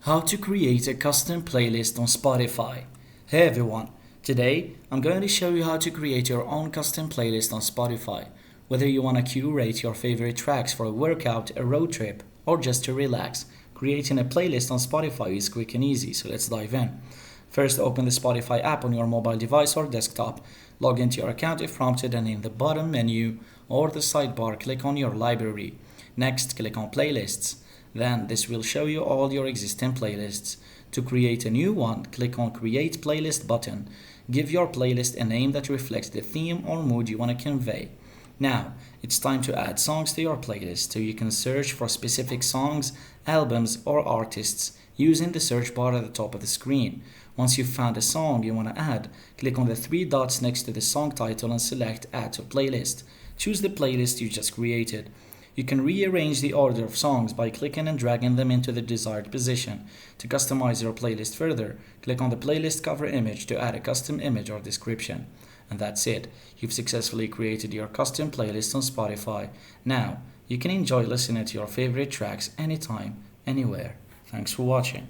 How to create a custom playlist on Spotify. Hey everyone, today I'm going to show you how to create your own custom playlist on Spotify. Whether you want to curate your favorite tracks for a workout, a road trip, or just to relax, creating a playlist on Spotify is quick and easy, so let's dive in. First, open the Spotify app on your mobile device or desktop. Log into your account if prompted, and in the bottom menu or the sidebar, click on your library. Next, click on Playlists. Then this will show you all your existing playlists. To create a new one, click on Create Playlist button. Give your playlist a name that reflects the theme or mood you want to convey. Now, it's time to add songs to your playlist, so you can search for specific songs, albums, or artists using the search bar at the top of the screen. Once you've found a song you want to add, click on the three dots next to the song title and select Add to Playlist. Choose the playlist you just created. You can rearrange the order of songs by clicking and dragging them into the desired position. To customize your playlist further, click on the playlist cover image to add a custom image or description. And that's it. You've successfully created your custom playlist on Spotify. Now, you can enjoy listening to your favorite tracks anytime, anywhere. Thanks for watching.